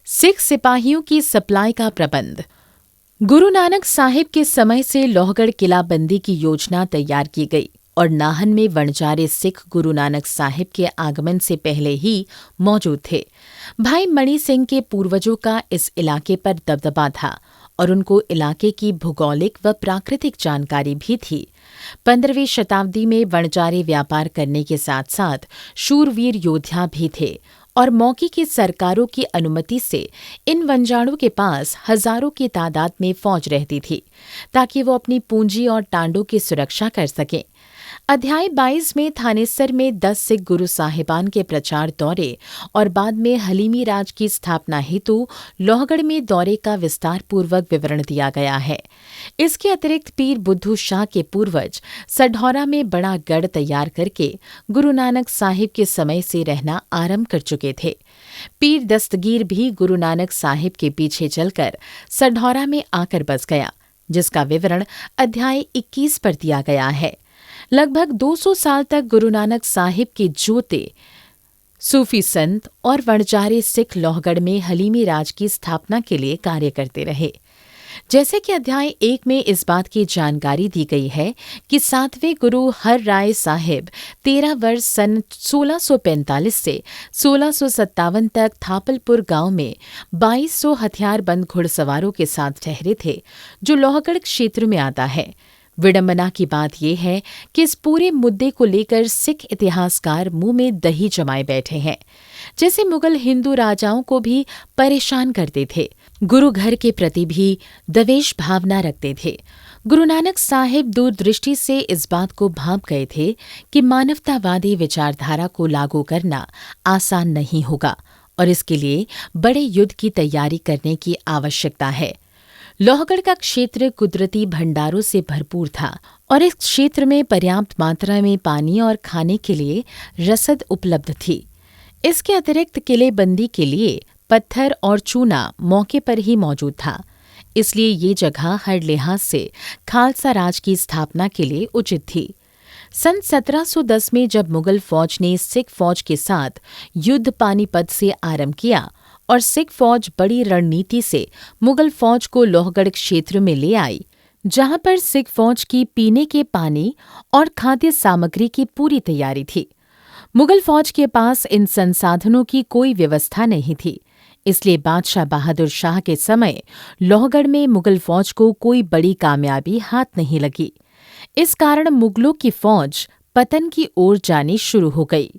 सिख सिपाहियों की सप्लाई का प्रबंध। गुरु नानक साहिब के समय से लोहगढ़ किलाबंदी की योजना तैयार की गई और नाहन में वणजारे सिख गुरु नानक साहिब के आगमन से पहले ही मौजूद थे। भाई मणि सिंह के पूर्वजों का इस इलाके पर दबदबा था और उनको इलाके की भूगोलिक व प्राकृतिक जानकारी भी थी। 15वीं शताब्दी में वणजारे व्यापार करने के साथ साथ शूरवीर योद्धा भी थे और मौके की सरकारों की अनुमति से इन वंजाड़ों के पास हजारों की तादाद में फौज रहती थी ताकि वो अपनी पूंजी और टांडों की सुरक्षा कर सकें। अध्याय 22 में थानेसर में 10 सिख गुरु साहिबान के प्रचार दौरे और बाद में हलीमी राज की स्थापना हेतु लोहगढ़ में दौरे का विस्तार पूर्वक विवरण दिया गया है। इसके अतिरिक्त पीर बुद्धू शाह के पूर्वज सढौरा में बड़ा गढ़ तैयार करके गुरु नानक साहिब के समय से रहना आरंभ कर चुके थे। पीर दस्तगीर भी गुरु नानक साहिब के पीछे चलकर सढौरा में आकर बस गया, जिसका विवरण अध्याय 21 पर दिया गया है। लगभग 200 साल तक गुरु नानक साहिब के जोते सूफी संत और वणजारे सिख लोहगढ़ में हलीमी राज की स्थापना के लिए कार्य करते रहे। जैसे कि अध्याय 1 में इस बात की जानकारी दी गई है कि 7वें गुरु हर राय साहिब 13 वर्ष सन 1645 से 1657 तक थापलपुर गांव में 2200 हथियारबंद घुड़सवारों के साथ ठहरे थे, जो लोहगढ़ क्षेत्र में आता है। विडंबना की बात यह है कि इस पूरे मुद्दे को लेकर सिख इतिहासकार मुंह में दही जमाए बैठे हैं, जैसे मुगल हिंदू राजाओं को भी परेशान करते थे। गुरु घर के प्रति भी द्वेष भावना रखते थे। गुरु नानक साहिब दूरदृष्टि से इस बात को भांप गए थे कि मानवतावादी विचारधारा को लागू करना आसान नहीं होगा और इसके लिए बड़े युद्ध की तैयारी करने की आवश्यकता है। लोहगढ़ का क्षेत्र कुदरती भंडारों से भरपूर था और इस क्षेत्र में पर्याप्त मात्रा में पानी और खाने के लिए रसद उपलब्ध थी। इसके अतिरिक्त किलेबंदी के लिए पत्थर और चूना मौके पर ही मौजूद था, इसलिए ये जगह हर लिहाज से खालसा राज की स्थापना के लिए उचित थी। सन 1710 में जब मुगल फौज ने सिख फौज के साथ युद्ध पानीपत से आरंभ किया और सिख फौज बड़ी रणनीति से मुगल फौज को लोहगढ़ क्षेत्र में ले आई, जहां पर सिख फौज की पीने के पानी और खाद्य सामग्री की पूरी तैयारी थी। मुगल फौज के पास इन संसाधनों की कोई व्यवस्था नहीं थी, इसलिए बादशाह बहादुर शाह के समय लोहगढ़ में मुगल फौज को कोई बड़ी कामयाबी हाथ नहीं लगी। इस कारण मुगलों की फौज पतन की ओर जानी शुरू हो गई।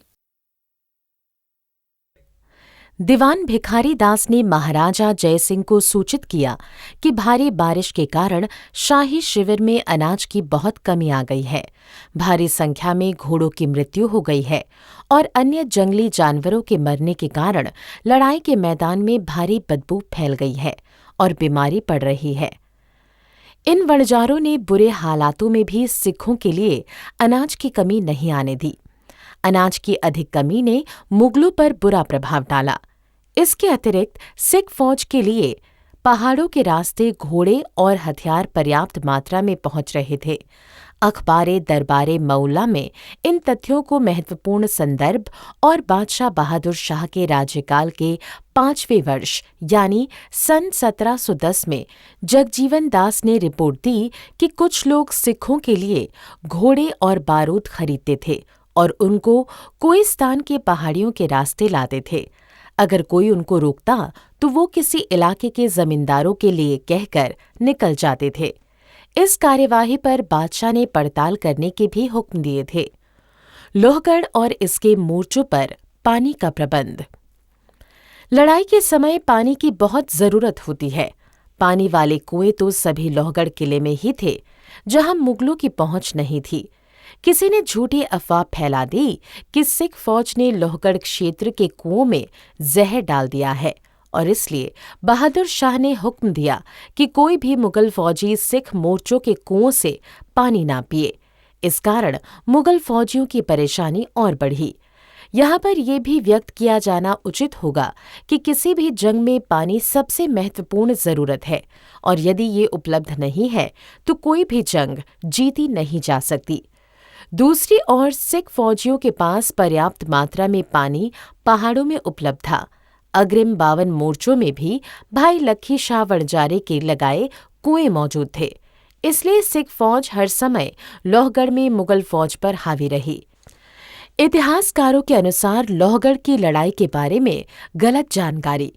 दीवान भिखारी दास ने महाराजा जयसिंह को सूचित किया कि भारी बारिश के कारण शाही शिविर में अनाज की बहुत कमी आ गई है, भारी संख्या में घोड़ों की मृत्यु हो गई है और अन्य जंगली जानवरों के मरने के कारण लड़ाई के मैदान में भारी बदबू फैल गई है और बीमारी पड़ रही है। इन वणजारों ने बुरे हालातों में भी सिखों के लिए अनाज की कमी नहीं आने दी। अनाज की अधिक कमी ने मुगलों पर बुरा प्रभाव डाला। इसके अतिरिक्त सिख फौज के लिए पहाड़ों के रास्ते घोड़े और हथियार पर्याप्त मात्रा में पहुंच रहे थे। अखबारे दरबारे मौला में इन तथ्यों को महत्वपूर्ण संदर्भ और बादशाह बहादुर शाह के राज्यकाल के 5वें वर्ष यानी सन 1710 में जगजीवन दास ने रिपोर्ट दी कि कुछ लोग सिखों के लिए घोड़े और बारूद खरीदते थे और उनको कोहिस्तान के पहाड़ियों के रास्ते लाते थे। अगर कोई उनको रोकता तो वो किसी इलाके के जमींदारों के लिए कहकर निकल जाते थे। इस कार्यवाही पर बादशाह ने पड़ताल करने के भी हुक्म दिए थे। लोहगढ़ और इसके मोर्चों पर पानी का प्रबंध। लड़ाई के समय पानी की बहुत जरूरत होती है। पानी वाले कुएं तो सभी लोहगढ़ किले में ही थे, जहां मुगलों की पहुंच नहीं थी। किसी ने झूठी अफवाह फैला दी कि सिख फौज ने लोहगढ़ क्षेत्र के कुओं में जहर डाल दिया है और इसलिए बहादुर शाह ने हुक्म दिया कि कोई भी मुगल फौजी सिख मोर्चों के कुओं से पानी ना पिए। इस कारण मुगल फौजियों की परेशानी और बढ़ी। यहाँ पर यह भी व्यक्त किया जाना उचित होगा कि किसी भी जंग में पानी सबसे महत्वपूर्ण जरूरत है और यदि ये उपलब्ध नहीं है तो कोई भी जंग जीती नहीं जा सकती। दूसरी ओर सिख फौजियों के पास पर्याप्त मात्रा में पानी पहाड़ों में उपलब्ध था। अग्रिम 52 मोर्चों में भी भाई लक्खी शाह वणजारे के लगाए कुएं मौजूद थे, इसलिए सिख फौज हर समय लोहगढ़ में मुगल फौज पर हावी रही। इतिहासकारों के अनुसार लोहगढ़ की लड़ाई के बारे में गलत जानकारी।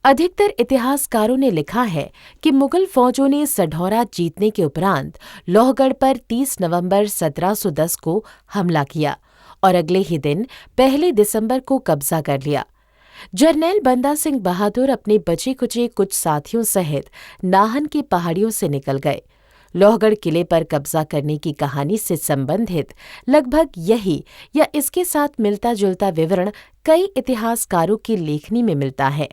अधिकतर इतिहासकारों ने लिखा है कि मुगल फौजों ने सढौरा जीतने के उपरांत लोहगढ़ पर 30 नवंबर 1710 को हमला किया और अगले ही दिन 1 दिसंबर को कब्जा कर लिया। जरनैल बंदा सिंह बहादुर अपने बचे कुचे कुछ साथियों सहित नाहन की पहाड़ियों से निकल गए। लोहगढ़ किले पर कब्जा करने की कहानी से संबंधित लगभग यही या इसके साथ मिलता जुलता विवरण कई इतिहासकारों की लेखनी में मिलता है।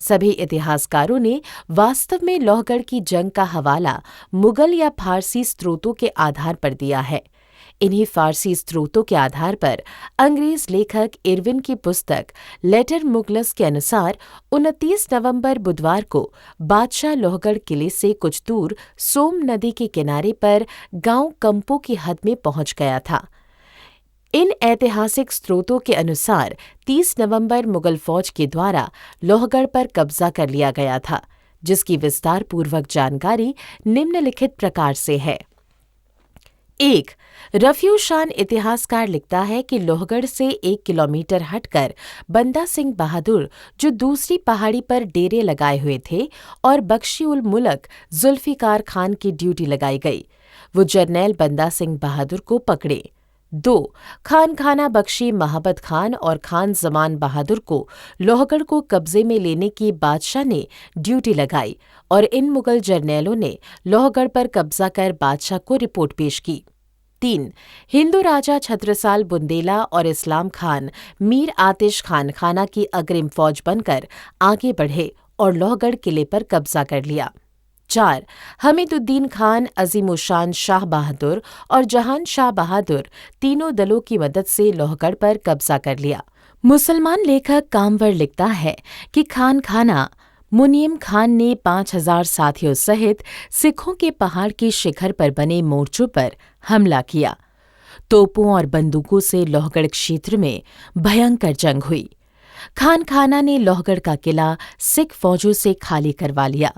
सभी इतिहासकारों ने वास्तव में लोहगढ़ की जंग का हवाला मुगल या फारसी स्रोतों के आधार पर दिया है। इन्हीं फारसी स्रोतों के आधार पर अंग्रेज लेखक इरविन की पुस्तक लेटर मुगलस के अनुसार 29 नवंबर बुधवार को बादशाह लोहगढ़ किले से कुछ दूर सोम नदी के किनारे पर गांव कंपो की हद में पहुंच गया था। इन ऐतिहासिक स्रोतों के अनुसार 30 नवंबर मुगल फौज के द्वारा लोहगढ़ पर कब्जा कर लिया गया था, जिसकी विस्तार पूर्वक जानकारी निम्नलिखित प्रकार से है। 1. रफीउ शान इतिहासकार लिखता है कि लोहगढ़ से 1 किलोमीटर हटकर बंदा सिंह बहादुर जो दूसरी पहाड़ी पर डेरे लगाए हुए थे और बख्शी उल मुल्क जुल्फिकार खान की ड्यूटी लगाई गई, वो जरनैल बंदा सिंह बहादुर को पकड़े। 2. खान खाना बख्शी महाबत खान और खान जमान बहादुर को लोहगढ़ को कब्जे में लेने की बादशाह ने ड्यूटी लगाई और इन मुगल जर्नैलों ने लोहगढ़ पर कब्जा कर बादशाह को रिपोर्ट पेश की। 3. हिंदू राजा छत्रसाल बुंदेला और इस्लाम खान मीर आतिश खान खाना की अग्रिम फौज बनकर आगे बढ़े और लोहगढ़ किले पर कब्जा कर लिया। 4. हमीदुद्दीन खान, अजीमुशान शाह बहादुर और जहान शाह बहादुर तीनों दलों की मदद से लोहगढ़ पर कब्जा कर लिया। मुसलमान लेखक कामवर लिखता है कि खान खाना मुनीम खान ने 5000 साथियों सहित सिखों के पहाड़ की शिखर पर बने मोर्चों पर हमला किया। तोपों और बंदूकों से लोहगढ़ क्षेत्र में भयंकर जंग हुई। खान खाना ने लोहगढ़ का किला सिख फौजों से खाली करवा लिया।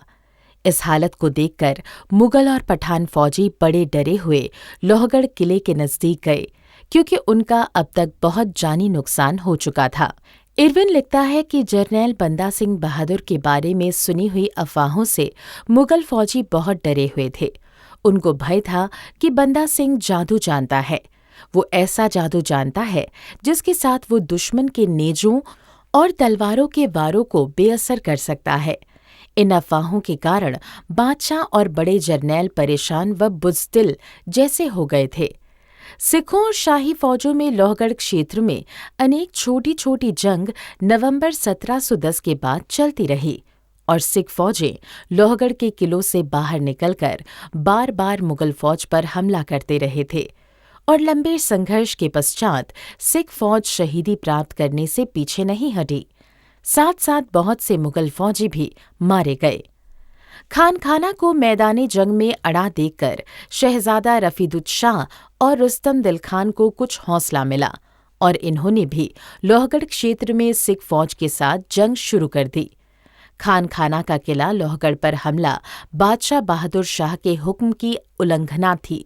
इस हालत को देखकर मुगल और पठान फौजी बड़े डरे हुए लोहगढ़ किले के नजदीक गए, क्योंकि उनका अब तक बहुत जानी नुकसान हो चुका था। इरविन लिखता है कि जरनैल बंदा सिंह बहादुर के बारे में सुनी हुई अफवाहों से मुगल फौजी बहुत डरे हुए थे। उनको भय था कि बंदा सिंह जादू जानता है। वो ऐसा जादू जानता है जिसके साथ वो दुश्मन के नेजों और तलवारों के वारों को बेअसर कर सकता है। इन अफवाहों के कारण बादशाह और बड़े जरनैल परेशान व बुज़दिल जैसे हो गए थे। सिखों और शाही फौजों में लोहगढ़ क्षेत्र में अनेक छोटी छोटी जंग नवंबर 1710 के बाद चलती रही और सिख फौजें लोहगढ़ के किलों से बाहर निकलकर बार बार मुगल फौज पर हमला करते रहे थे और लंबे संघर्ष के पश्चात सिख फौज शहीदी प्राप्त करने से पीछे नहीं हटी। साथ साथ बहुत से मुगल फौजी भी मारे गए। खान खाना को मैदानी जंग में अड़ा देखकर शहजादा रफीदुद शाह और रुस्तम दिल खान को कुछ हौसला मिला और इन्होंने भी लोहगढ़ क्षेत्र में सिख फौज के साथ जंग शुरू कर दी। खान खाना का किला लोहगढ़ पर हमला बादशाह बहादुर शाह के हुक्म की उल्लंघना थी,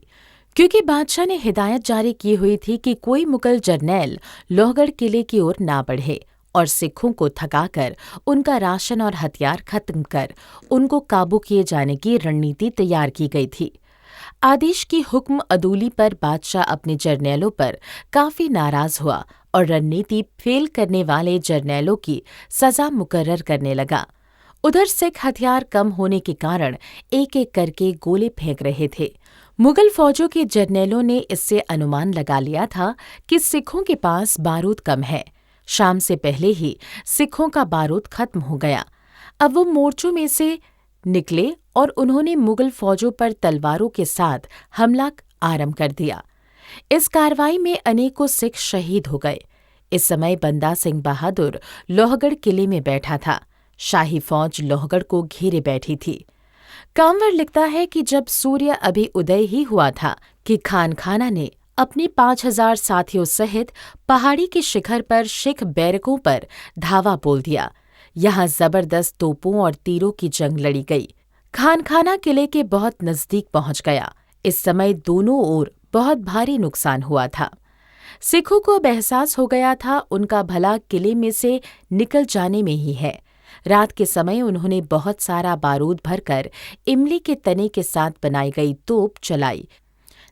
क्योंकि बादशाह ने हिदायत जारी की हुई थी कि कोई मुगल जरनैल लोहगढ़ किले की ओर ना बढ़े और सिखों को थकाकर उनका राशन और हथियार खत्म कर उनको काबू किए जाने की रणनीति तैयार की गई थी। आदेश की हुक्म अदूली पर बादशाह अपने जरनैलों पर काफी नाराज हुआ और रणनीति फेल करने वाले जरनैलों की सजा मुकर्रर करने लगा। उधर सिख हथियार कम होने के कारण एक एक करके गोले फेंक रहे थे। मुगल फौजों के जरनैलों ने इससे अनुमान लगा लिया था कि सिखों के पास बारूद कम है। शाम से पहले ही सिखों का बारूद खत्म हो गया। अब वो मोर्चों में से निकले और उन्होंने मुगल फौजों पर तलवारों के साथ हमला आरंभ कर दिया। इस कार्रवाई में अनेकों सिख शहीद हो गए। इस समय बंदा सिंह बहादुर लोहगढ़ किले में बैठा था। शाही फौज लोहगढ़ को घेरे बैठी थी। कामवर लिखता है कि जब सूर्य अभी उदय ही हुआ था कि खान खाना ने अपने 5000 साथियों सहित पहाड़ी के शिखर पर सिख बैरकों पर धावा बोल दिया। यहाँ जबरदस्त तोपों और तीरों की जंग लड़ी गई। खानखाना किले के बहुत नजदीक पहुंच गया। इस समय दोनों ओर बहुत भारी नुकसान हुआ था। सिखों को अब एहसास हो गया था उनका भला किले में से निकल जाने में ही है। रात के समय उन्होंने बहुत सारा बारूद भरकर इमली के तने के साथ बनाई गई तोप चलाई,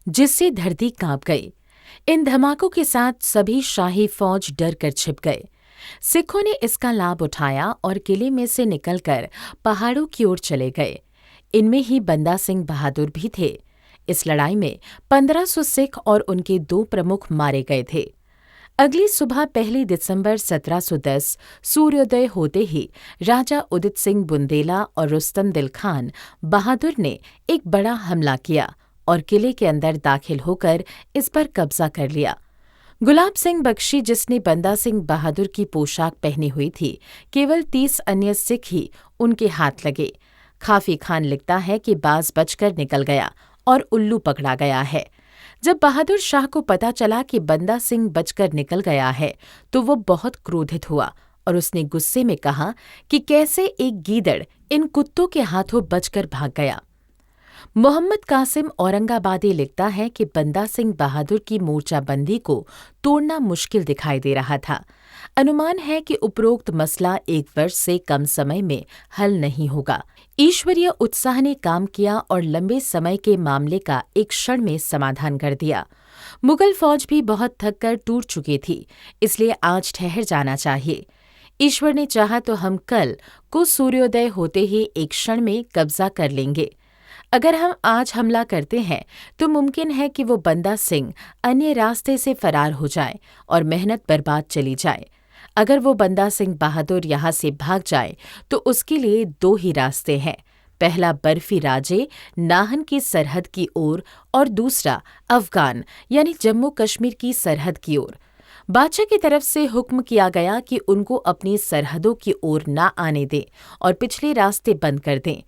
जिससे धरती कांप गई। इन धमाकों के साथ सभी शाही फौज डर कर छिप गए। सिखों ने इसका लाभ उठाया और किले में से निकलकर पहाड़ों की ओर चले गए। इनमें ही बंदा सिंह बहादुर भी थे। इस लड़ाई में 1500 सिख और उनके 2 प्रमुख मारे गए थे। अगली सुबह 1 दिसंबर 1710 सूर्योदय होते ही राजा उदित सिंह बुंदेला और रुस्तम दिल खान बहादुर ने एक बड़ा हमला किया और किले के अंदर दाखिल होकर इस पर कब्जा कर लिया। गुलाब सिंह बख्शी, जिसने बंदा सिंह बहादुर की पोशाक पहनी हुई थी, केवल 30 अन्य सिख ही उनके हाथ लगे। खाफी खान लिखता है कि बाज बचकर निकल गया और उल्लू पकड़ा गया है। जब बहादुर शाह को पता चला कि बंदा सिंह बचकर निकल गया है तो वो बहुत क्रोधित हुआ और उसने गुस्से में कहा कि कैसे एक गीदड़ इन कुत्तों के हाथों बचकर भाग गया। मोहम्मद कासिम औरंगाबादी लिखता है कि बंदा सिंह बहादुर की मोर्चाबंदी को तोड़ना मुश्किल दिखाई दे रहा था। अनुमान है कि उपरोक्त मसला 1 वर्ष से कम समय में हल नहीं होगा। ईश्वरीय उत्साह ने काम किया और लंबे समय के मामले का एक क्षण में समाधान कर दिया। मुगल फौज भी बहुत थककर टूट चुकी थी, इसलिए आज ठहर जाना चाहिए। ईश्वर ने चाहा तो हम कल को सूर्योदय होते ही एक क्षण में कब्जा कर लेंगे। अगर हम आज हमला करते हैं तो मुमकिन है कि वो बंदा सिंह अन्य रास्ते से फरार हो जाए और मेहनत बर्बाद चली जाए। अगर वो बंदा सिंह बहादुर यहाँ से भाग जाए तो उसके लिए 2 ही रास्ते हैं। पहला बर्फी राजे नाहन की सरहद की ओर और दूसरा अफगान यानी जम्मू कश्मीर की सरहद की ओर। बादशाह की तरफ से हुक्म किया गया कि उनको अपनी सरहदों की ओर ना आने दें और पिछले रास्ते बंद कर दें।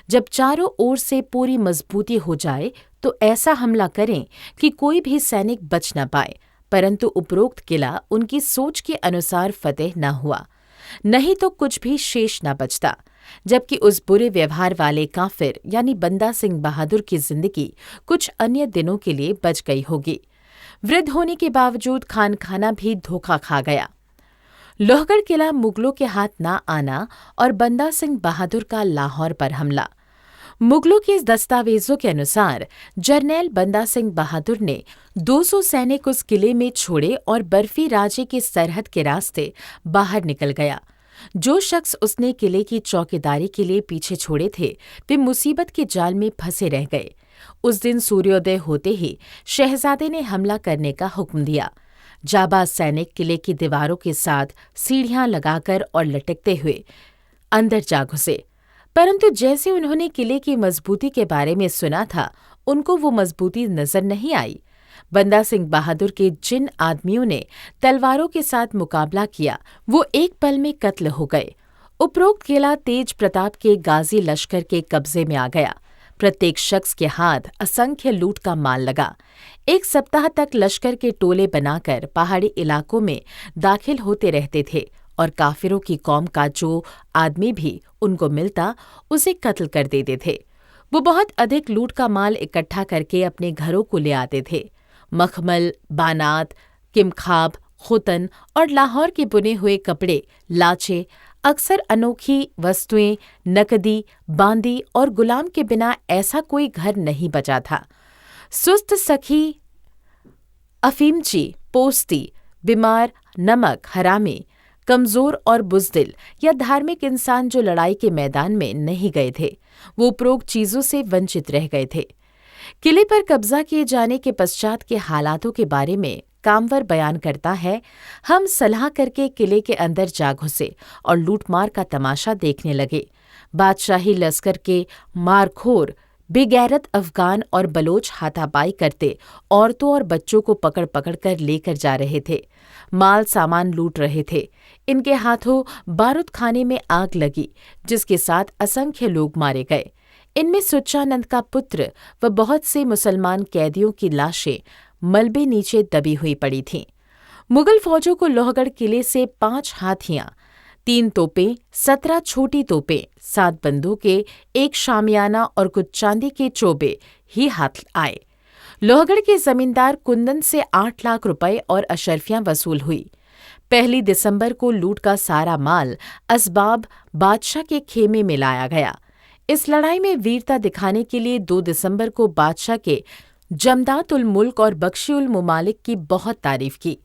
जब चारों ओर से पूरी मजबूती हो जाए तो ऐसा हमला करें कि कोई भी सैनिक बच न पाए, परंतु उपरोक्त किला उनकी सोच के अनुसार फतेह न हुआ, नहीं तो कुछ भी शेष न बचता। जबकि उस बुरे व्यवहार वाले काफिर यानी बंदा सिंह बहादुर की जिंदगी कुछ अन्य दिनों के लिए बच गई होगी। वृद्ध होने के बावजूद खानखाना भी धोखा खा गया। लोहगढ़ किला मुगलों के हाथ ना आना और बंदा सिंह बहादुर का लाहौर पर हमला। मुगलों के दस्तावेजों के अनुसार जर्नैल बंदा सिंह बहादुर ने 200 सैनिक उस किले में छोड़े और बर्फी राजे की सरहद के रास्ते बाहर निकल गया। जो शख्स उसने किले की चौकीदारी के लिए पीछे छोड़े थे वे मुसीबत के जाल में फंसे रह गए। उस दिन सूर्योदय होते ही शहजादे ने हमला करने का हुक्म दिया। जाबाज सैनिक किले की दीवारों के साथ सीढ़ियां लगाकर और लटकते हुए अंदर जा घुसे, परंतु जैसे उन्होंने किले की मजबूती के बारे में सुना था उनको वो मजबूती नजर नहीं आई। बंदा सिंह बहादुर के जिन आदमियों ने तलवारों के साथ मुकाबला किया वो एक पल में कत्ल हो गए। उपरोक्त किला तेज प्रताप के गाजी लश्कर के कब्जे में आ गया। प्रत्येक शख्स के हाथ असंख्य लूट का माल लगा। 1 सप्ताह तक लश्कर के टोले बनाकर पहाड़ी इलाकों में दाखिल होते रहते थे और काफिरों की कौम का जो आदमी भी उनको मिलता उसे कत्ल कर देते थे। वो बहुत अधिक लूट का माल इकट्ठा करके अपने घरों को ले आते थे। मखमल, बानात, किमखाब, खुतन और लाहौर के बुने हुए कपड़े, लाचे, अक्सर अनोखी वस्तुएं, नकदी, बांदी और गुलाम के बिना ऐसा कोई घर नहीं बचा था। सुस्त सखी, अफीमची, पोस्ती, बीमार, नमक, हरामी, कमजोर और बुजदिल या धार्मिक इंसान जो लड़ाई के मैदान में नहीं गए थे वो उपरोक्त चीजों से वंचित रह गए थे। किले पर कब्जा किए जाने के पश्चात के हालातों के बारे में कामवर बयान करता है, हम सलाह करके किले के अंदर जा घुसे और लूटमार का तमाशा देखने लगे। बादशाही लश्कर के मारखोर बेगैरत अफगान और बलोच हाथापाई करते औरतों और बच्चों को पकड़ पकड़ कर लेकर जा रहे थे। माल सामान लूट रहे थे। इनके हाथों बारूद खाने में आग लगी जिसके साथ असंख्य लोग मारे गए। इनमें सुच्चानंद का पुत्र व बहुत से मुसलमान कैदियों की लाशें मलबे नीचे दबी हुई पड़ी थीं। मुगल फौजों को लोहगढ़ किले से 5 हाथियां, 3 तोपें, 17 छोटी तोपें, 7 बंदूकें, एक शामियाना और कुछ चांदी के चोबे ही हाथ आए। लोहगढ़ के जमींदार कुंदन से 8 लाख रुपए और अशर्फियां वसूल हुई। 1 दिसंबर को लूट का सारा माल असबाब बादशाह के खेमे में लाया गया। इस लड़ाई में वीरता दिखाने के लिए 2 दिसंबर को बादशाह के जमदात उल मुल्क और बख्शी उल मुमालिक की बहुत तारीफ की।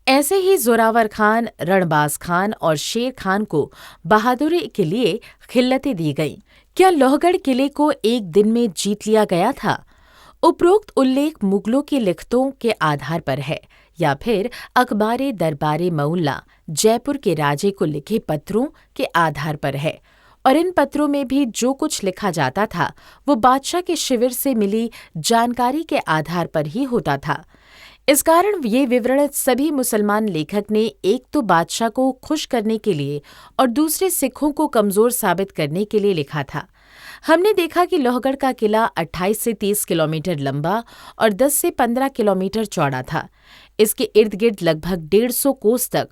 ऐसे ही जोरावर खान, रणबाज खान और शेर खान को बहादुरी के लिए खिल्लतें दी गईं। क्या लोहगढ़ किले को एक दिन में जीत लिया गया था? उपरोक्त उल्लेख मुगलों की लिखतों के आधार पर है या फिर अखबारे दरबारे मौला जयपुर के राजे को लिखे पत्रों के आधार पर है, और इन पत्रों में भी जो कुछ लिखा जाता था वो बादशाह के शिविर से मिली जानकारी के आधार पर ही होता था। इस कारण ये विवरण सभी मुसलमान लेखक ने एक तो बादशाह को खुश करने के लिए और दूसरे सिखों को कमजोर साबित करने के लिए लिखा था। हमने देखा कि लोहगढ़ का किला 28 से 30 किलोमीटर लंबा और 10 से 15 किलोमीटर चौड़ा था। इसके इर्द गिर्द लगभग 150 कोस तक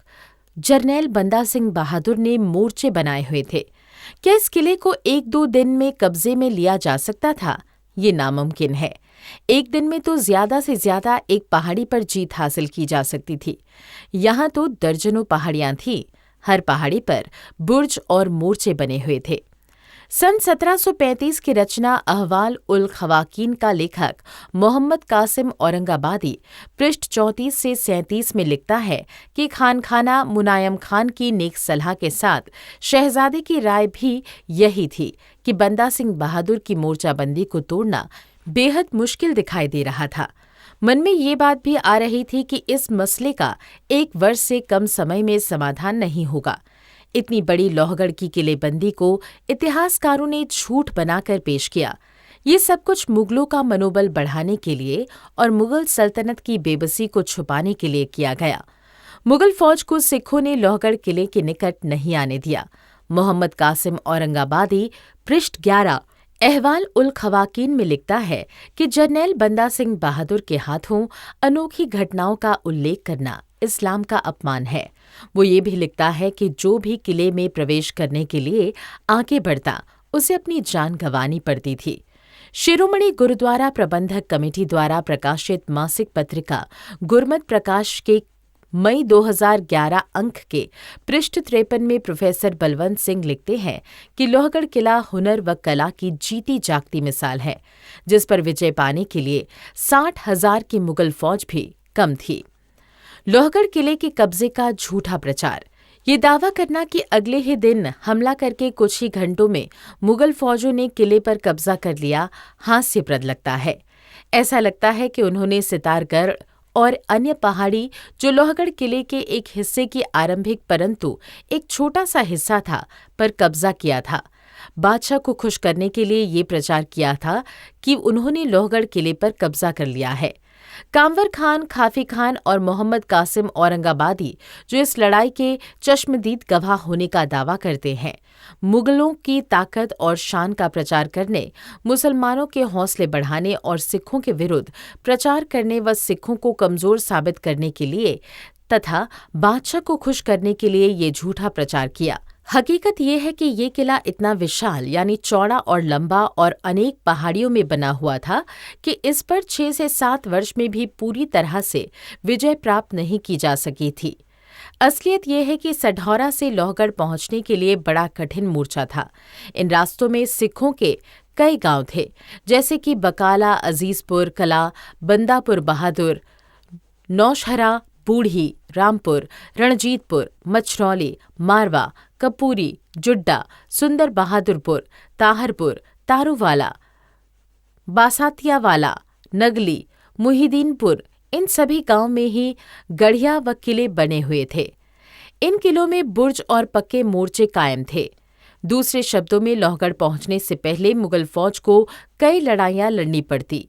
जरनैल बंदा सिंह बहादुर ने मोर्चे बनाए हुए थे। क्या इस किले को 1-2 दिन में कब्जे में लिया जा सकता था? ये नामुमकिन है। एक दिन में तो ज्यादा से ज्यादा एक पहाड़ी पर जीत हासिल की जा सकती थी। यहाँ तो दर्जनों पहाड़ियां थीं। हर पहाड़ी पर बुर्ज और मोर्चे बने हुए थे। सन 1735 की रचना अहवाल उल खवाकीन का लेखक मोहम्मद कासिम औरंगाबादी पृष्ठ 34 से 37 में लिखता है कि खानखाना मुनायम खान की नेक सलाह के साथ शहजादे की राय भी यही थी कि बंदा सिंह बहादुर की मोर्चाबंदी को तोड़ना बेहद मुश्किल दिखाई दे रहा था। मन में ये बात भी आ रही थी कि इस मसले का 1 वर्ष से कम समय में समाधान नहीं होगा। इतनी बड़ी लोहगढ़ की किलेबंदी को इतिहासकारों ने झूठ बनाकर पेश किया। ये सब कुछ मुगलों का मनोबल बढ़ाने के लिए और मुगल सल्तनत की बेबसी को छुपाने के लिए किया गया। मुगल फौज को सिखों ने लोहगढ़ किले के निकट नहीं आने दिया। मोहम्मद कासिम औरंगाबादी पृष्ठ 11 अहवाल उल खवाकीन में लिखता है कि जरनैल बंदा सिंह बहादुर के हाथों अनोखी घटनाओं का उल्लेख करना इस्लाम का अपमान है। वो ये भी लिखता है कि जो भी किले में प्रवेश करने के लिए आगे बढ़ता उसे अपनी जान गंवानी पड़ती थी। शिरोमणि गुरुद्वारा प्रबंधक कमेटी द्वारा प्रकाशित मासिक पत्रिका गुरमत प्रकाश के मई 2011 अंक के पृष्ठ 53 में प्रोफेसर बलवंत सिंह लिखते हैं कि लोहगढ़ किला हुनर व कला की जीती जागती मिसाल है, जिस पर विजय पाने के लिए 60,000 की मुगल फौज भी कम थी। लोहगढ़ किले के कब्जे का झूठा प्रचार। ये दावा करना कि अगले ही दिन हमला करके कुछ ही घंटों में मुगल फौजों ने किले पर कब्जा कर लिया, हास्यप्रद लगता है। ऐसा लगता है कि उन्होंने सितारगढ़ और अन्य पहाड़ी जो लोहगढ़ किले के एक हिस्से की आरंभिक परंतु एक छोटा सा हिस्सा था पर कब्जा किया था। बादशाह को खुश करने के लिए ये प्रचार किया था कि उन्होंने लोहगढ़ किले पर कब्जा कर लिया है। कांवर खान, खाफी खान और मोहम्मद कासिम औरंगाबादी जो इस लड़ाई के चश्मदीद गवाह होने का दावा करते हैं, मुगलों की ताकत और शान का प्रचार करने, मुसलमानों के हौसले बढ़ाने और सिखों के विरुद्ध प्रचार करने व सिखों को कमजोर साबित करने के लिए तथा बादशाह को खुश करने के लिए ये झूठा प्रचार किया। हकीकत ये है कि ये किला इतना विशाल यानी चौड़ा और लंबा और अनेक पहाड़ियों में बना हुआ था कि इस पर 6 से 7 वर्ष में भी पूरी तरह से विजय प्राप्त नहीं की जा सकी थी। असलियत यह है कि सढौरा से लोहगढ़ पहुंचने के लिए बड़ा कठिन मोर्चा था। इन रास्तों में सिखों के कई गांव थे, जैसे कि बकाला, अजीजपुर कला, बंदापुर बहादुर, नौशहरा, बूढ़ी, रामपुर, रणजीतपुर, मछरौली, मारवा, कपूरी, जुड्डा, सुंदर बहादुरपुर, ताहरपुर, तारूवाला, बासातियावाला, नगली, मुहिदीनपुर, इन सभी गांव में ही गढ़िया व किले बने हुए थे। इन किलों में बुर्ज और पक्के मोर्चे कायम थे। दूसरे शब्दों में लोहगढ़ पहुंचने से पहले मुगल फौज को कई लड़ाइयां लड़नी पड़ती।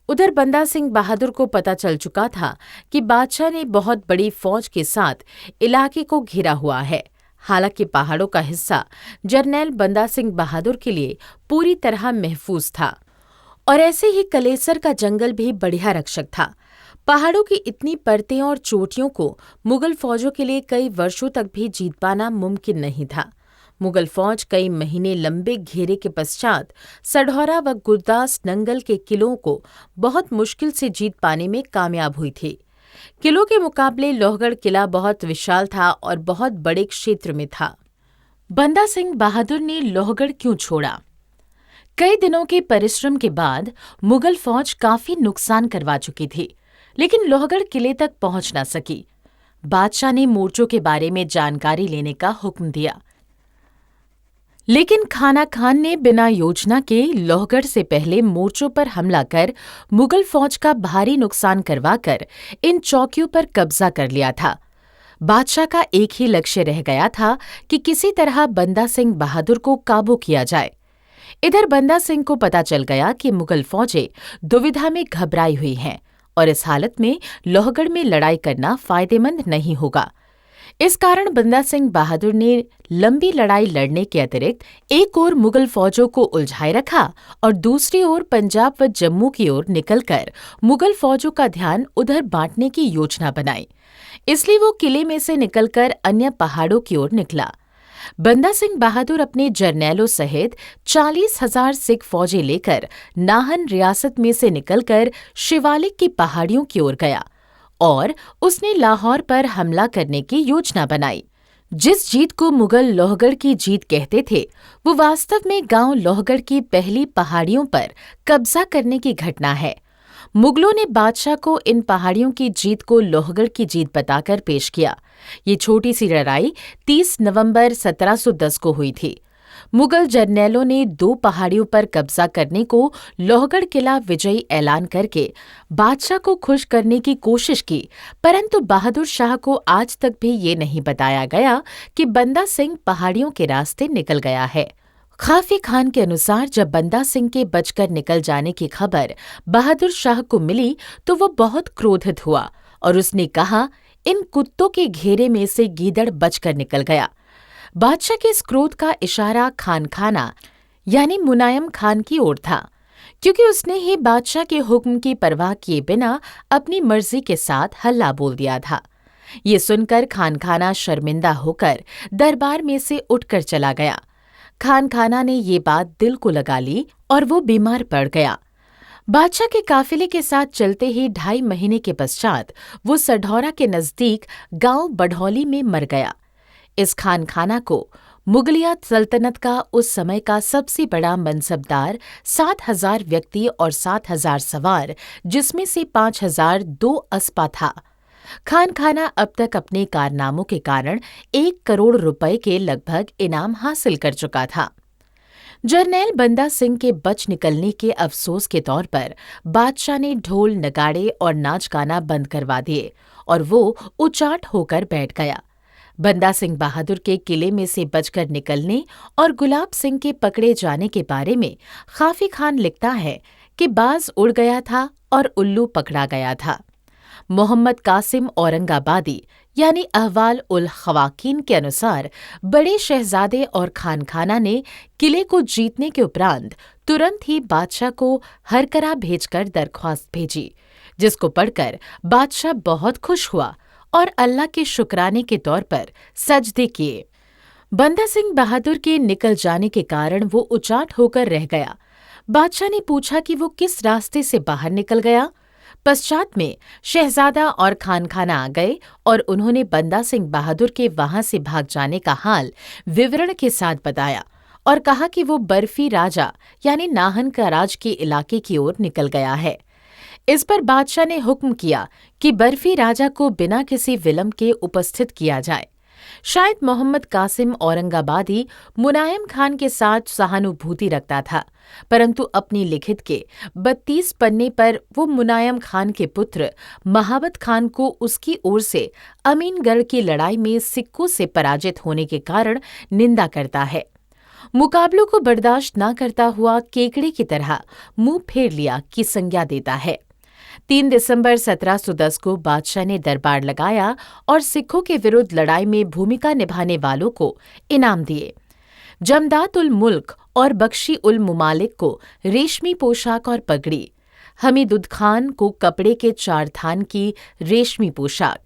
उधर बंदा सिंह बहादुर को पता चल चुका था कि बादशाह ने बहुत बड़ी फौज के साथ इलाके को घेरा हुआ है। हालांकि पहाड़ों का हिस्सा जरनैल बंदा सिंह बहादुर के लिए पूरी तरह महफूज था और ऐसे ही कलेसर का जंगल भी बढ़िया रक्षक था। पहाड़ों की इतनी परतें और चोटियों को मुगल फौजों के लिए कई वर्षों तक भी जीत पाना मुमकिन नहीं था। मुगल फौज कई महीने लंबे घेरे के पश्चात सढौरा व गुरदास नंगल के किलों को बहुत मुश्किल से जीत पाने में कामयाब हुई थी। किलों के मुकाबले लोहगढ़ किला बहुत विशाल था और बहुत बड़े क्षेत्र में था। बंदा सिंह बहादुर ने लोहगढ़ क्यों छोड़ा? कई दिनों के परिश्रम के बाद मुगल फौज काफी नुकसान करवा चुकी थी, लेकिन लोहगढ़ किले तक पहुंच न सकी। बादशाह ने मोर्चों के बारे में जानकारी लेने का हुक्म दिया, लेकिन खाना खान ने बिना योजना के लोहगढ़ से पहले मोर्चों पर हमला कर मुगल फौज का भारी नुकसान करवाकर इन चौकियों पर कब्जा कर लिया था। बादशाह का एक ही लक्ष्य रह गया था कि किसी तरह बंदा सिंह बहादुर को काबू किया जाए। इधर बंदा सिंह को पता चल गया कि मुगल फौजें दुविधा में घबराई हुई हैं और इस हालत में लोहगढ़ में लड़ाई करना फायदेमंद नहीं होगा। इस कारण बंदा सिंह बहादुर ने लंबी लड़ाई लड़ने के अतिरिक्त एक ओर मुगल फौजों को उलझाए रखा और दूसरी ओर पंजाब व जम्मू की ओर निकलकर मुगल फौजों का ध्यान उधर बांटने की योजना बनाई। इसलिए वो किले में से निकलकर अन्य पहाड़ों की ओर निकला। बंदा सिंह बहादुर अपने जरनैलों सहित 40,000 सिख फौजी लेकर नाहन रियासत में से निकलकर शिवालिक की पहाड़ियों की ओर गया और उसने लाहौर पर हमला करने की योजना बनाई। जिस जीत को मुगल लोहगढ़ की जीत कहते थे, वो वास्तव में गांव लोहगढ़ की पहली पहाड़ियों पर कब्जा करने की घटना है। मुगलों ने बादशाह को इन पहाड़ियों की जीत को लोहगढ़ की जीत बताकर पेश किया। ये छोटी सी लड़ाई 30 नवंबर 1710 को हुई थी। मुगल जर्नैलों ने 2 पहाड़ियों पर कब्जा करने को लोहगढ़ किला विजयी ऐलान करके बादशाह को खुश करने की कोशिश की, परंतु बहादुर शाह को आज तक भी ये नहीं बताया गया कि बंदा सिंह पहाड़ियों के रास्ते निकल गया है। खाफी खान के अनुसार जब बंदा सिंह के बचकर निकल जाने की खबर बहादुर शाह को मिली तो वो बहुत क्रोधित हुआ और उसने कहा, इन कुत्तों के घेरे में से गीदड़ बचकर निकल गया। बादशाह के इस क्रोध का इशारा खान खाना यानी मुनायम खान की ओर था, क्योंकि उसने ही बादशाह के हुक्म की परवाह किए बिना अपनी मर्जी के साथ हल्ला बोल दिया था। ये सुनकर खान खाना शर्मिंदा होकर दरबार में से उठकर चला गया। खान खाना ने ये बात दिल को लगा ली और वो बीमार पड़ गया। बादशाह के काफिले के साथ चलते ही 2.5 महीने के पश्चात वो सढौरा के नजदीक गांव बढ़ौली में मर गया। इस खान खाना को मुगलिया सल्तनत का उस समय का सबसे बड़ा मनसबदार, 7,000 व्यक्ति और 7,000 सवार, जिसमें से 5,000 2 अस्पा था। खान खाना अब तक अपने कारनामों के कारण 1 करोड़ रुपए के लगभग इनाम हासिल कर चुका था। जरनैल बंदा सिंह के बच निकलने के अफसोस के तौर पर बादशाह ने ढोल, नगाड़े और नाच गाना बंद करवा दिए और वो उचाट होकर बैठ गया। बंदा सिंह बहादुर के किले में से बचकर निकलने और गुलाब सिंह के पकड़े जाने के बारे में खाफी खान लिखता है कि बाज उड़ गया था और उल्लू पकड़ा गया था। मोहम्मद कासिम औरंगाबादी यानी अहवाल उल खवाकीन के अनुसार बड़े शहजादे और खान खाना ने किले को जीतने के उपरांत तुरंत ही बादशाह को हरकरा भेजकर दरख्वास्त भेजी, जिसको पढ़कर बादशाह बहुत खुश हुआ और अल्लाह के शुक्राने के तौर पर सजदे किए। बंदा सिंह बहादुर के निकल जाने के कारण वो उचाट होकर रह गया। बादशाह ने पूछा कि वो किस रास्ते से बाहर निकल गया। पश्चात में शहजादा और खान खाना आ गए और उन्होंने बंदा सिंह बहादुर के वहां से भाग जाने का हाल विवरण के साथ बताया और कहा कि वो बर्फी राजा यानी नाहन का राज के इलाके की ओर निकल गया है। इस पर बादशाह ने हुक्म किया कि बर्फी राजा को बिना किसी विलंब के उपस्थित किया जाए। शायद मोहम्मद कासिम औरंगाबादी मुनायम खान के साथ सहानुभूति रखता था, परंतु अपनी लिखित के 32 पन्ने पर वो मुनायम खान के पुत्र महाबत खान को उसकी ओर से अमीनगढ़ की लड़ाई में सिक्कों से पराजित होने के कारण निंदा करता है। मुकाबलों को बर्दाश्त न करता हुआ केकड़े की तरह मुंह फेर लिया की संज्ञा देता है। 3 दिसंबर 1710 को बादशाह ने दरबार लगाया और सिखों के विरुद्ध लड़ाई में भूमिका निभाने वालों को इनाम दिए। जमदात उल मुल्क और बख्शी उल मुमालिक को रेशमी पोशाक और पगड़ी, हमीदुद खान को कपड़े के 4 थान की रेशमी पोशाक,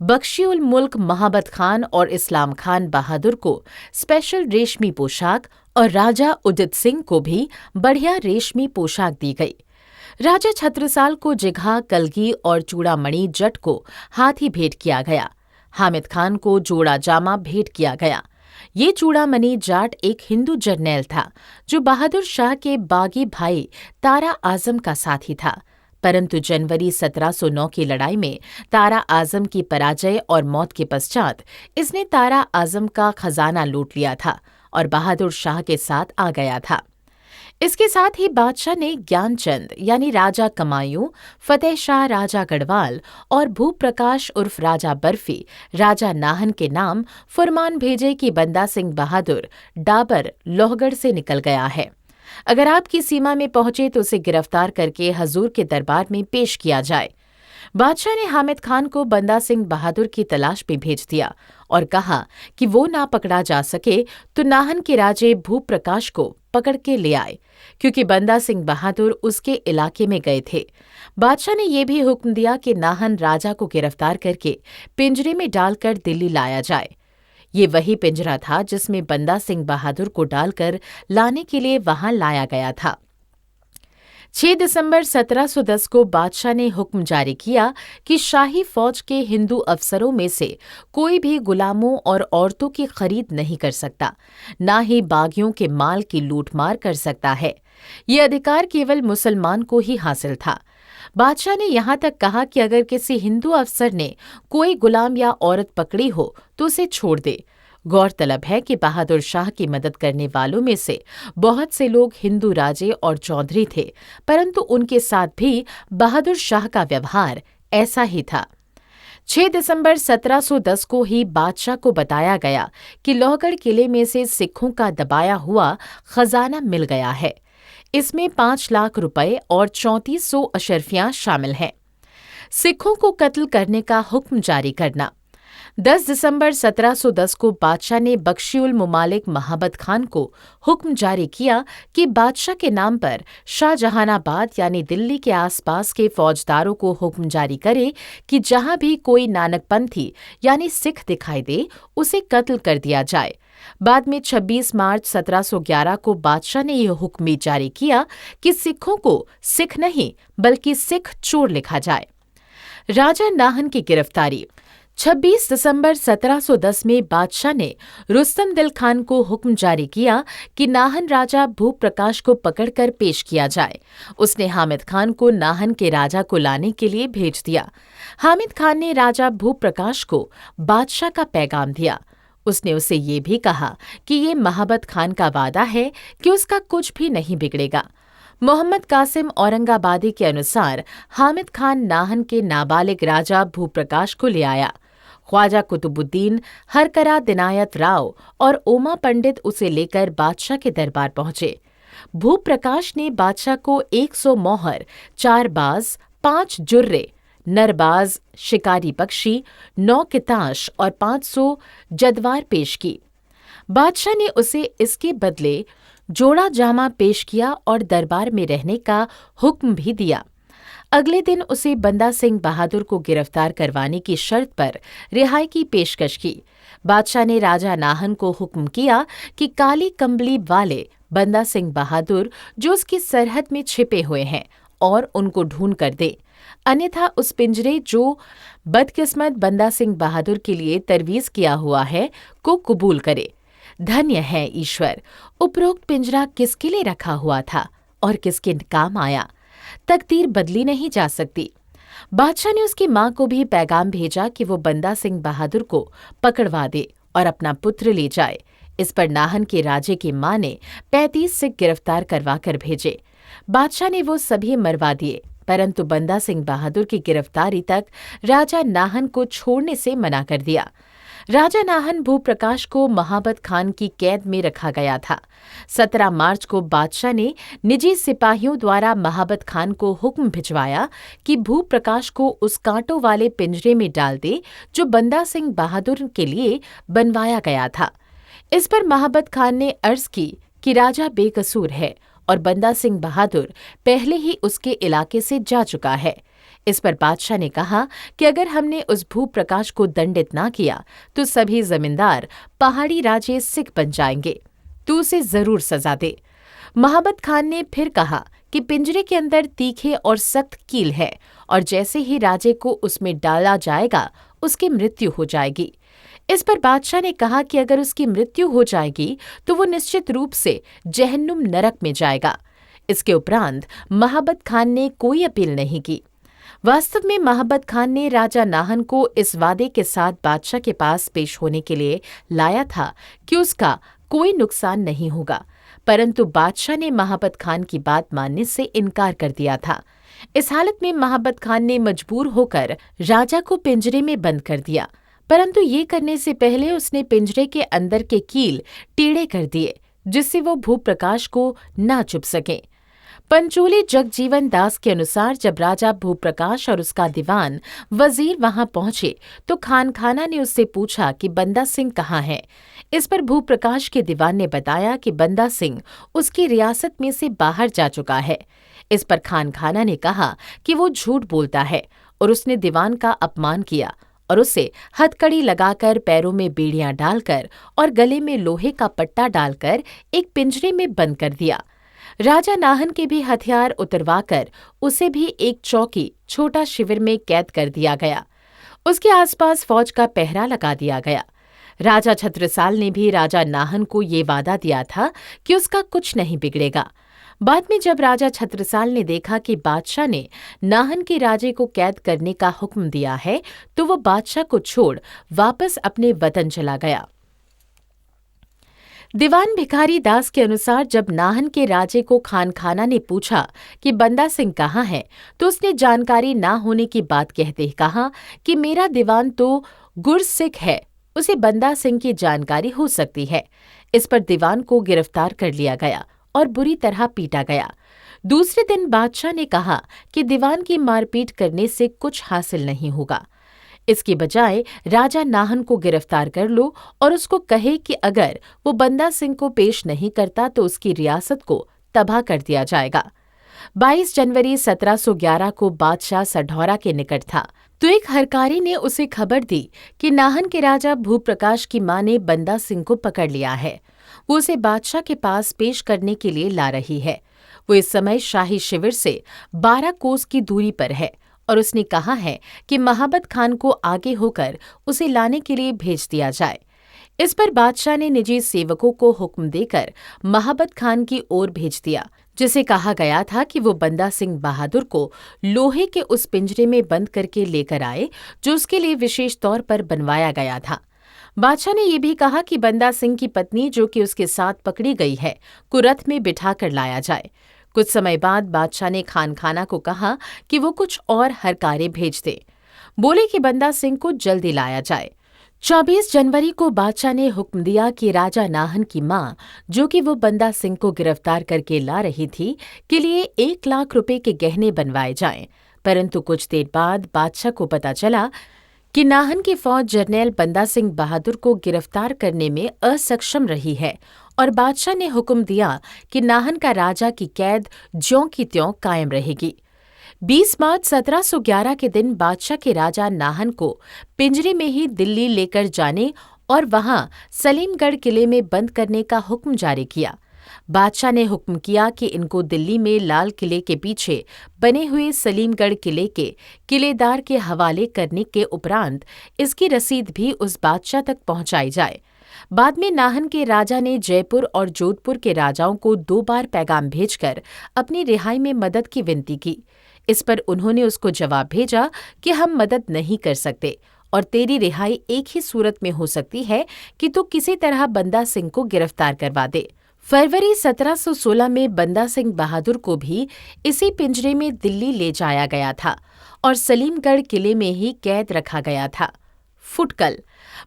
बख्शी उल मुल्क महाबत खान और इस्लाम खान बहादुर को स्पेशल रेशमी पोशाक और राजा उदित सिंह को भी बढ़िया रेशमी पोशाक दी गई। राजा छत्रसाल को जिघा, कलगी और चूड़ामणि जट को हाथी भेंट किया गया। हामिद खान को जोड़ा जामा भेंट किया गया। ये चूड़ामणि जाट एक हिंदू जर्नैल था जो बहादुर शाह के बागी भाई तारा आजम का साथी था, परंतु जनवरी 1709 की लड़ाई में तारा आजम की पराजय और मौत के पश्चात इसने तारा आजम का खजाना लूट लिया था और बहादुर शाह के साथ आ गया था। इसके साथ ही बादशाह ने ज्ञानचंद यानी राजा कमायूं, फतेह शाह राजा गढ़वाल और भूप्रकाश उर्फ राजा बर्फी राजा नाहन के नाम फरमान भेजे कि बंदा सिंह बहादुर डाबर लोहगढ़ से निकल गया है। अगर आपकी सीमा में पहुंचे तो उसे गिरफ्तार करके हजूर के दरबार में पेश किया जाए। बादशाह ने हामिद खान को बंदा सिंह बहादुर की तलाश में भेज दिया और कहा कि वो ना पकड़ा जा सके तो नाहन के राजे भूप्रकाश को पकड़ के ले आए, क्योंकि बंदा सिंह बहादुर उसके इलाके में गए थे। बादशाह ने यह भी हुक्म दिया कि नाहन राजा को गिरफ्तार करके पिंजरे में डालकर दिल्ली लाया जाए। ये वही पिंजरा था जिसमें बंदा सिंह बहादुर को डालकर लाने के लिए वहां लाया गया था। 6 दिसंबर 1710 को बादशाह ने हुक्म जारी किया कि शाही फौज के हिंदू अफसरों में से कोई भी गुलामों और औरतों की खरीद नहीं कर सकता, ना ही बागियों के माल की लूटमार कर सकता है। ये अधिकार केवल मुसलमान को ही हासिल था। बादशाह ने यहाँ तक कहा कि अगर किसी हिंदू अफसर ने कोई गुलाम या औरत पकड़ी हो तो उसे छोड़ दे। गौरतलब है कि बहादुर शाह की मदद करने वालों में से बहुत से लोग हिंदू राजे और चौधरी थे, परंतु उनके साथ भी बहादुर शाह का व्यवहार ऐसा ही था। 6 दिसंबर 1710 को ही बादशाह को बताया गया कि लोहगढ़ किले में से सिखों का दबाया हुआ खजाना मिल गया है। इसमें 5 लाख रुपए और 3400 अशर्फियां शामिल हैं। सिखों को कत्ल करने का हुक्म जारी करना। 10 दिसंबर 1710 को बादशाह ने बख्शी उल मुमालिक महाबत खान को हुक्म जारी किया कि बादशाह के नाम पर शाहजहानाबाद यानी दिल्ली के आसपास के फौजदारों को हुक्म जारी करे कि जहां भी कोई नानकपंथी यानी सिख दिखाई दे उसे कत्ल कर दिया जाए। बाद में 26 मार्च 1711 को बादशाह ने यह हुक्म भी जारी किया कि सिखों को सिख नहीं बल्कि सिख चोर लिखा जाए। राजा नाहन की गिरफ्तारी। 26 दिसंबर 1710 में बादशाह ने रुस्तम दिल खान को हुक्म जारी किया कि नाहन राजा भूप्रकाश को पकड़कर पेश किया जाए। उसने हामिद खान को नाहन के राजा को लाने के लिए भेज दिया। हामिद खान ने राजा भूप्रकाश को बादशाह का पैगाम दिया। उसने उसे ये भी कहा कि ये महाबत खान का वादा है कि उसका कुछ भी नहीं बिगड़ेगा। मोहम्मद कासिम औरंगाबादी के अनुसार हामिद खान नाहन के नाबालिग राजा भूप्रकाश को ले आया। ख्वाजा कुतुबुद्दीन, हरकरा दिनायत राव और ओमा पंडित उसे लेकर बादशाह के दरबार पहुंचे। भूप्रकाश ने बादशाह को 100 मोहर, 4 बाज, 5 जुर्रे, नरबाज, शिकारी पक्षी, 9 किताश और 500 जदवार पेश की। बादशाह ने उसे इसके बदले जोड़ा जामा पेश किया और दरबार में रहने का हुक्म भी दिया। अगले दिन उसे बंदा सिंह बहादुर को गिरफ्तार करवाने की शर्त पर रिहाई की पेशकश की। बादशाह ने राजा नाहन को हुक्म किया कि काली कंबली वाले बंदा सिंह बहादुर जो उसकी सरहद में छिपे हुए हैं और उनको ढूंढ कर दे, अन्यथा उस पिंजरे जो बदकिस्मत बंदा सिंह बहादुर के लिए तरवीज किया हुआ है को कबूल करे। धन्य है ईश्वर, उपरोक्त पिंजरा किसके लिए रखा हुआ था और किसके काम आया, तकदीर बदली नहीं जा सकती। बादशाह ने उसकी मां को भी पैगाम भेजा कि वो बंदा सिंह बहादुर को पकड़वा दे और अपना पुत्र ले जाए। इस पर नाहन के राजे की मां ने 35 सिख गिरफ्तार करवा कर भेजे। बादशाह ने वो सभी मरवा दिए, परंतु बंदा सिंह बहादुर की गिरफ्तारी तक राजा नाहन को छोड़ने से मना कर दिया। राजा नाहन भूप्रकाश को महाबत खान की कैद में रखा गया था। 17 मार्च को बादशाह ने निजी सिपाहियों द्वारा महाबत खान को हुक्म भिजवाया कि भूप्रकाश को उस कांटों वाले पिंजरे में डाल दे जो बंदा सिंह बहादुर के लिए बनवाया गया था। इस पर महाबत खान ने अर्ज की कि राजा बेकसूर है और बंदा सिंह बहादुर पहले ही उसके इलाके से जा चुका है। इस पर बादशाह ने कहा कि अगर हमने उस भूप्रकाश को दंडित ना किया तो सभी जमींदार पहाड़ी राजे सिख बन जाएंगे। तू उसे जरूर सजा दे। महाबत खान ने फिर कहा कि पिंजरे के अंदर तीखे और सख्त कील है और जैसे ही राजे को उसमें डाला जाएगा उसकी मृत्यु हो जाएगी। इस पर बादशाह ने कहा कि अगर उसकी मृत्यु हो जाएगी तो वो निश्चित रूप से जहन्नुम नरक में जाएगा। इसके उपरांत महाबत खान ने कोई अपील नहीं की। वास्तव में महाबत खान ने राजा नाहन को इस वादे के साथ बादशाह के पास पेश होने के लिए लाया था कि उसका कोई नुकसान नहीं होगा, परंतु बादशाह ने महाबत खान की बात मानने से इनकार कर दिया था। इस हालत में महाबत खान ने मजबूर होकर राजा को पिंजरे में बंद कर दिया, परंतु ये करने से पहले उसने पिंजरे के अंदर के कील टेढ़े कर दिए जिससे वो भूप्रकाश को ना चुभ सके। पंचोली जगजीवन दास के अनुसार जब राजा भूप्रकाश और उसका दीवान वजीर वहां पहुंचे तो खानखाना ने उससे पूछा कि बंदा सिंह कहाँ है। इस पर भूप्रकाश के दीवान ने बताया कि बंदा सिंह उसकी रियासत में से बाहर जा चुका है। इस पर खानखाना ने कहा कि वो झूठ बोलता है और उसने दीवान का अपमान किया और उसे हथकड़ी लगाकर पैरों में बेड़ियां डालकर और गले में लोहे का पट्टा डालकर एक पिंजरे में बंद कर दिया। राजा नाहन के भी हथियार उतरवाकर उसे भी एक चौकी छोटा शिविर में कैद कर दिया गया। उसके आसपास फौज का पहरा लगा दिया गया। राजा छत्रसाल ने भी राजा नाहन को ये वादा दिया था कि उसका कुछ नहीं बिगड़ेगा। बाद में जब राजा छत्रसाल ने देखा कि बादशाह ने नाहन के राजे को कैद करने का हुक्म दिया है तो वो बादशाह को छोड़ वापस अपने वतन चला गया। दीवान भिखारी दास के अनुसार जब नाहन के राजे को खानखाना ने पूछा कि बंदा सिंह कहाँ है तो उसने जानकारी ना होने की बात कहते ही कहा कि मेरा दीवान तो गुरसिख है, उसे बंदा सिंह की जानकारी हो सकती है। इस पर दीवान को गिरफ्तार कर लिया गया और बुरी तरह पीटा गया। दूसरे दिन बादशाह ने कहा कि दीवान की मारपीट करने से कुछ हासिल नहीं होगा, इसकी बजाय राजा नाहन को गिरफ्तार कर लो और उसको कहे कि अगर वो बंदा सिंह को पेश नहीं करता तो उसकी रियासत को तबाह कर दिया जाएगा। 22 जनवरी 1711 को बादशाह सढौरा के निकट था तो एक हरकारी ने उसे खबर दी कि नाहन के राजा भूप्रकाश की मां ने बंदा सिंह को पकड़ लिया है। वो उसे बादशाह के पास पेश करने के लिए ला रही है। वो इस समय शाही शिविर से 12 कोस की दूरी पर है और उसने कहा है कि महाबत खान को आगे होकर उसे लाने के लिए भेज दिया जाए। इस पर बादशाह ने निजी सेवकों को हुक्म देकर महाबत खान की ओर भेज दिया, जिसे कहा गया था कि वो बंदा सिंह बहादुर को लोहे के उस पिंजरे में बंद करके लेकर आए जो उसके लिए विशेष तौर पर बनवाया गया था। बादशाह ने यह भी कहा कि बंदा सिंह की पत्नी जो कि उसके साथ पकड़ी गई है को रथ में बिठाकर लाया जाए। कुछ समय बाद बादशाह ने खानखाना को कहा कि वो कुछ और हरकारे भेज दे। बोले कि बंदा सिंह को जल्दी लाया जाए। 24 जनवरी को बादशाह ने हुक्म दिया कि राजा नाहन की मां, जो कि वो बंदा सिंह को गिरफ्तार करके ला रही थी, के लिए 1 लाख रुपए के गहने बनवाए जाएं। परंतु कुछ देर बाद बादशाह को पता चला कि नाहन की फौज जर्नैल बंदा सिंह बहादुर को गिरफ्तार करने में असक्षम रही है और बादशाह ने हुक्म दिया कि नाहन का राजा की कैद ज्यों की त्यों कायम रहेगी। 20 मार्च 1711 के दिन बादशाह के राजा नाहन को पिंजरे में ही दिल्ली लेकर जाने और वहां सलीमगढ़ किले में बंद करने का हुक्म जारी किया। बादशाह ने हुक्म किया कि इनको दिल्ली में लाल किले के पीछे बने हुए सलीमगढ़ किले के किलेदार के हवाले करने के उपरांत इसकी रसीद भी उस बादशाह तक पहुंचाई जाए। बाद में नाहन के राजा ने जयपुर और जोधपुर के राजाओं को 2 बार पैगाम भेजकर अपनी रिहाई में मदद की विनती की। इस पर उन्होंने उसको जवाब भेजा कि हम मदद नहीं कर सकते और तेरी रिहाई एक ही सूरत में हो सकती है कि तू किसी तरह बंदा सिंह को गिरफ्तार करवा दे। फरवरी 1716 में बंदा सिंह बहादुर को भी इसी पिंजरे में दिल्ली ले जाया गया था और सलीमगढ़ किले में ही कैद रखा गया था। फुटकल: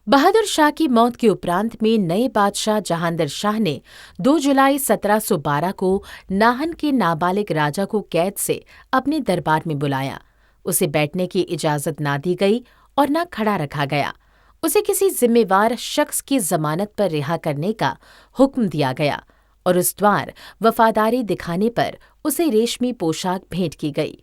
बहादुर शाह की मौत के उपरांत में नए बादशाह जहांदर शाह ने 2 जुलाई 1712 को नाहन के नाबालिग राजा को कैद से अपने दरबार में बुलाया। उसे बैठने की इजाजत ना दी गई और न खड़ा रखा गया। उसे किसी जिम्मेवार शख्स की जमानत पर रिहा करने का हुक्म दिया गया और उस द्वार वफादारी दिखाने पर उसे रेशमी पोशाक भेंट की गई